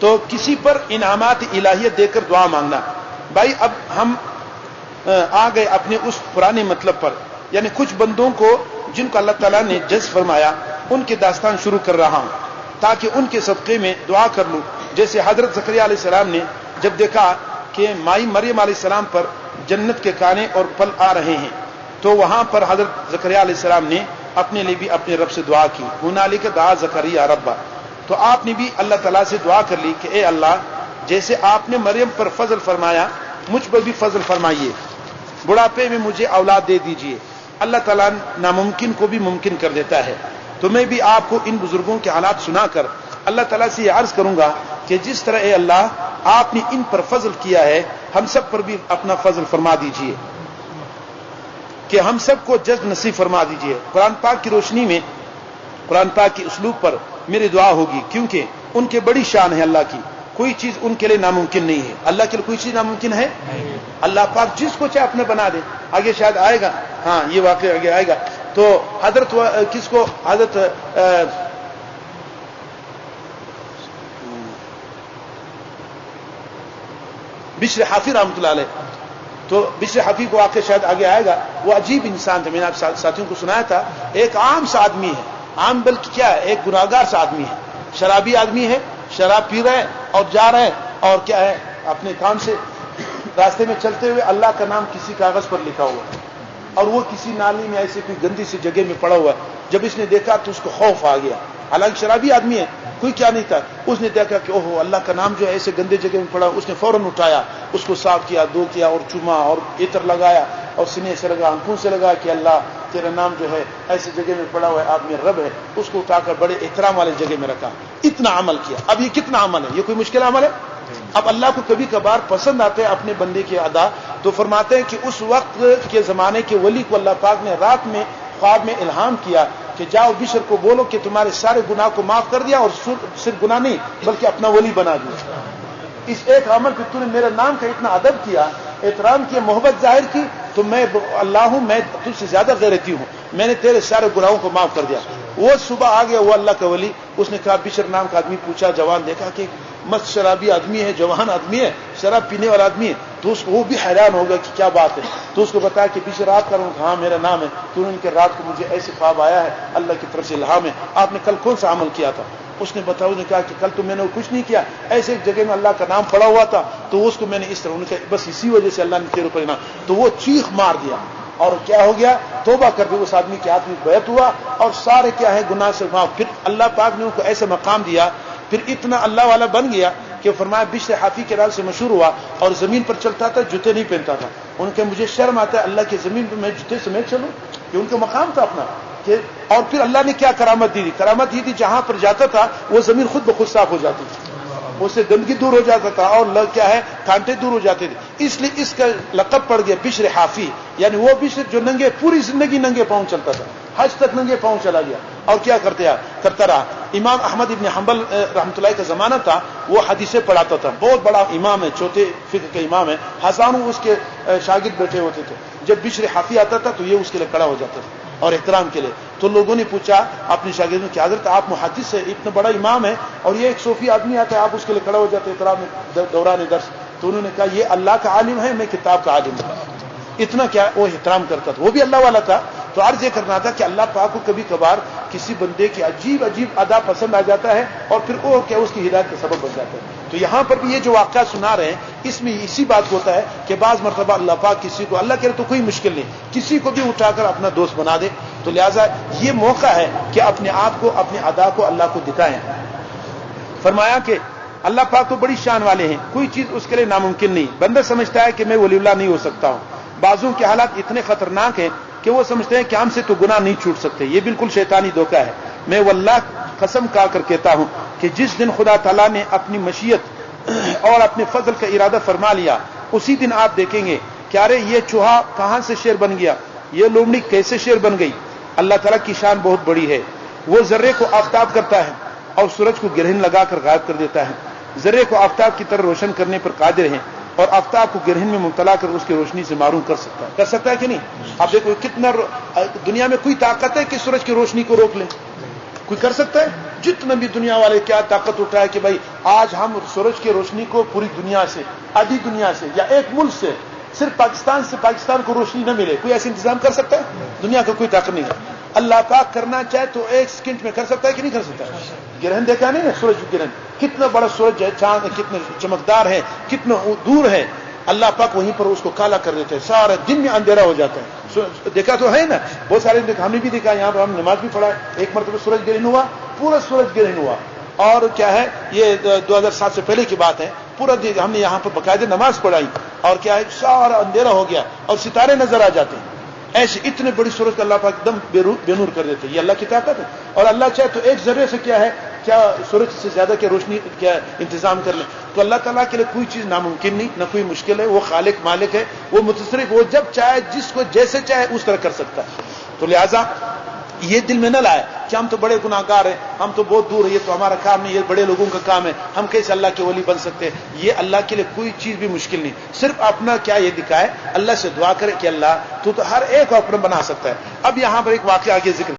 تو کسی پر انعامات الہیت دے کر دعا مانگنا. بھائی اب ہم آ گئے اپنے اس پرانے مطلب پر، یعنی کچھ بندوں کو جن کو اللہ تعالیٰ نے جذب فرمایا ان کے داستان شروع کر رہا ہوں تاکہ ان کے صدقے میں دعا کر لوں. جیسے حضرت زکریا علیہ السلام نے جب دیکھا کہ مائی مریم علیہ السلام پر جنت کے کانے اور پھل آ رہے ہیں تو وہاں پر حضرت زکریا علیہ السلام نے اپنے لیے بھی اپنے رب سے دعا کی. ہنالک دعا زکریا ربہ. تو آپ نے بھی اللہ تعالیٰ سے دعا کر لی کہ اے اللہ جیسے آپ نے مریم پر فضل فرمایا مجھ پر بھی فضل فرمائیے، بڑھاپے میں مجھے اولاد دے دیجئے. اللہ تعالیٰ ناممکن کو بھی ممکن کر دیتا ہے. تو میں بھی آپ کو ان بزرگوں کے حالات سنا کر اللہ تعالیٰ سے یہ عرض کروں گا کہ جس طرح اے اللہ آپ نے ان پر فضل کیا ہے ہم سب پر بھی اپنا فضل فرما دیجئے، کہ ہم سب کو جذب نصیب فرما دیجئے. قرآن پاک کی روشنی میں قرآن پاک کی اسلوب پر میری دعا ہوگی، کیونکہ ان کے بڑی شان ہے اللہ کی، کوئی چیز ان کے لیے ناممکن نہیں ہے. اللہ کے لیے کوئی چیز ناممکن ہے؟ اللہ پاک جس کو چاہے اپنے بنا دے. آگے شاید آئے گا، ہاں یہ واقعہ آگے آئے گا. تو حضرت کس کو حضرت بشر حافی رحمۃ اللہ علیہ، تو بشر حافی کو واقعہ شاید آگے آئے گا. وہ عجیب انسان تھے، میں نے آپ ساتھیوں کو سنایا تھا. ایک عام سا آدمی ہے، عام بلکہ کیا ہے ایک گناہگار سا آدمی ہے، شرابی آدمی ہے، شراب پی رہے ہیں اور جا رہے ہیں اور کیا ہے اپنے کام سے راستے میں چلتے ہوئے اللہ کا نام کسی کاغذ پر لکھا ہوا ہے اور وہ کسی نالی میں ایسے کوئی گندی سی جگہ میں پڑا ہوا ہے. جب اس نے دیکھا تو اس کو خوف آ گیا، حالانکہ شرابی آدمی ہے، کوئی کیا نہیں تھا. اس نے دیکھا کہ اوہو اللہ کا نام جو ہے ایسے گندے جگہ میں پڑا. اس نے فوراً اٹھایا، اس کو صاف کیا، دو کیا اور چوما اور عطر لگایا اور سینے سے لگا، آنکھوں سے لگا کہ اللہ تیرا نام جو ہے ایسی جگہ میں پڑا ہوا ہے، آپ میرا رب ہے. اس کو اٹھا کر بڑے احترام والے جگہ میں رکھا. اتنا عمل کیا. اب یہ کتنا عمل ہے؟ یہ کوئی مشکل عمل ہے؟ اب اللہ کو کبھی کبھار پسند آتے ہیں اپنے بندے کی ادا، تو فرماتے ہیں کہ اس وقت کے زمانے کے ولی کو اللہ پاک نے رات میں خواب میں الہام کیا کہ جاؤ بشر کو بولو کہ تمہارے سارے گناہ کو معاف کر دیا اور صرف گناہ نہیں بلکہ اپنا ولی بنا دیا. اس ایک عمل پہ تو نے میرے نام کا اتنا ادب کیا، احترام کیا، محبت ظاہر کی، تو میں اللہ ہوں، میں تجھ سے زیادہ غیرتی ہوں، میں نے تیرے سارے گناہوں کو معاف کر دیا. وہ صبح آ گیا وہ اللہ کا ولی. اس نے کہا بشر نام کا آدمی پوچھا، جوان دیکھا کہ مست شرابی آدمی ہے، جوان آدمی ہے، شراب پینے والا آدمی ہے. تو اس کو وہ بھی حیران ہو گیا کہ کیا بات ہے. تو اس کو بتایا کہ بشر آپ کا ہاں میرا نام ہے. تو انہوں نے کہ رات کو مجھے ایسے خواب آیا ہے، اللہ کی طرف سے الہام ہے، آپ نے کل کون سا عمل کیا تھا؟ اس نے بتایا، اس نے کہا کہ کل تو میں نے کچھ نہیں کیا، ایسے ایک جگہ میں اللہ کا نام پڑا ہوا تھا تو اس کو میں نے اس طرح، انہوں نے کہا بس اسی وجہ سے اللہ نے تیرے اوپر انعام. تو وہ چیخ مار دیا اور کیا ہو گیا، توبہ کر کے اس آدمی کے ہاتھ میں بیعت ہوا اور سارے کیا ہے گناہ سے معاف. پھر اللہ پاک نے ان کو ایسا مقام دیا، پھر اتنا اللہ والا بن گیا کہ فرمایا بشر حافی کے نام سے مشہور ہوا اور زمین پر چلتا تھا، جوتے نہیں پہنتا تھا. ان کے مجھے شرم آتا ہے اللہ کی زمین پہ میں جوتے سے میں چلوں، کہ ان کا مقام تھا اپنا. اور پھر اللہ نے کیا کرامت دی تھی؟ کرامت دی تھی جہاں پر جاتا تھا وہ زمین خود بخود صاف ہو جاتی تھی، اس سے گندگی دور ہو جاتا تھا اور کیا ہے کانٹے دور ہو جاتے تھے. اس لیے اس کا لقب پڑ گیا بشر حافی، یعنی وہ بشر جو ننگے پوری زندگی ننگے پاؤں چلتا تھا، حج تک ننگے پاؤں چلا گیا. اور کیا کرتا رہا. امام احمد ابن حنبل رحمۃ اللہ کا زمانہ تھا، وہ حدیثیں پڑھاتا تھا، بہت بڑا امام ہے، چوتھے فقہ کا امام ہے، ہزاروں اس کے شاگرد بیٹھے ہوتے تھے. جب بشر حافی آتا تھا تو یہ اس کے لیے کھڑا ہو جاتا تھا اور احترام کے لیے. تو لوگوں نے پوچھا اپنے شاگردوں کی حضرت آپ محدث ہے، اتنا بڑا امام ہے اور یہ ایک صوفی آدمی آتا ہے، آپ اس کے لیے کھڑا ہو جاتے احترام دوران درس. تو انہوں نے کہا یہ اللہ کا عالم ہے، میں کتاب کا عالم ہوں. اتنا کیا وہ احترام کرتا تھا، وہ بھی اللہ والا تھا. تو عرض یہ کرنا تھا کہ اللہ پاک کو کبھی کبھار کسی بندے کی عجیب عجیب ادا پسند آ جاتا ہے اور پھر وہ کیا اس کی ہدایت کا سبب بن جاتا ہے. تو یہاں پر بھی یہ جو واقعہ سنا رہے ہیں اس میں اسی بات کو ہوتا ہے کہ بعض مرتبہ اللہ پاک کسی کو، اللہ کے لیے تو کوئی مشکل نہیں، کسی کو بھی اٹھا کر اپنا دوست بنا دے. تو لہذا یہ موقع ہے کہ اپنے آپ کو، اپنے ادا کو اللہ کو دکھائیں. فرمایا کہ اللہ پاک تو بڑی شان والے ہیں، کوئی چیز اس کے لیے ناممکن نہیں. بندہ سمجھتا ہے کہ میں ولی اللہ نہیں ہو سکتا ہوں. بعضوں کے حالات اتنے خطرناک ہیں کہ وہ سمجھتے ہیں کہ ہم سے تو گناہ نہیں چھوٹ سکتے. یہ بالکل شیطانی دھوکہ ہے. میں واللہ قسم کھا کر کہتا ہوں کہ جس دن خدا تعالیٰ نے اپنی مشیت اور اپنے فضل کا ارادہ فرما لیا، اسی دن آپ دیکھیں گے کہ ارے یہ چوہا کہاں سے شیر بن گیا، یہ لومڑی کیسے شیر بن گئی. اللہ تعالیٰ کی شان بہت بڑی ہے. وہ ذرے کو آفتاب کرتا ہے اور سورج کو گرہن لگا کر غائب کر دیتا ہے. ذرے کو آفتاب کی طرح روشن کرنے پر قادر ہیں اور آفتاب کو گرہن میں مبتلا کر اس کی روشنی سے معروم کر سکتا ہے کہ نہیں. آپ دیکھو کتنا دنیا میں کوئی طاقت ہے کہ سورج کی روشنی کو روک لیں؟ کوئی کر سکتا ہے؟ جتنا بھی دنیا والے کیا طاقت اٹھائے کہ بھائی آج ہم سورج کی روشنی کو پوری دنیا سے، آدھی دنیا سے یا ایک ملک سے، صرف پاکستان سے پاکستان کو روشنی نہ ملے، کوئی ایسا انتظام کر سکتا ہے؟ دنیا کا کوئی طاقت نہیں ہے. اللہ پاک کرنا چاہے تو ایک سیکنڈ میں کر سکتا ہے کہ نہیں کر سکتا؟ گرہن دیکھا نہیں نا، سورج گرہن، کتنا بڑا سورج ہے، چاند کتنے چمکدار ہے، کتنا دور ہے، اللہ پاک وہیں پر اس کو کالا کر دیتے ہیں، سارے دن میں اندھیرا ہو جاتا ہے. دیکھا تو ہے نا، بہت سارے ہم نے بھی دیکھا، یہاں پر ہم نماز بھی پڑھا، ایک مرتبہ سورج گرہن ہوا، پورا سورج گرہن ہوا، اور کیا ہے یہ 2007 سے پہلے کی بات ہے، پورا دن ہم نے یہاں پر باقاعدہ نماز پڑھائی، اور کیا ہے سارا اندھیرا ہو گیا اور ستارے نظر آ جاتے ہیں. ایسے اتنے بڑی سورج کا اللہ پاک ایک دم بے نور کر دیتے ہیں. یہ اللہ کی طاقت ہے. اور اللہ چاہے تو ایک ذرے سے کیا ہے، کیا سورج سے زیادہ کیا روشنی کیا انتظام کر لیں. تو اللہ تعالیٰ کے لیے کوئی چیز ناممکن نہیں، نہ کوئی مشکل ہے. وہ خالق مالک ہے، وہ متصرف، وہ جب چاہے جس کو جیسے چاہے اس طرح کر سکتا ہے. تو لہذا یہ دل میں نہ لائے کہ ہم تو بڑے گناہگار ہیں، ہم تو بہت دور ہیں، یہ تو ہمارا کام نہیں، یہ بڑے لوگوں کا کام ہے، ہم کیسے اللہ کے ولی بن سکتے ہیں. یہ اللہ کے لیے کوئی چیز بھی مشکل نہیں. صرف اپنا کیا یہ دکھائے، اللہ سے دعا کرے کہ اللہ تو ہر ایک کو اپنا بنا سکتا ہے. اب یہاں پر ایک واقعہ آگے ذکر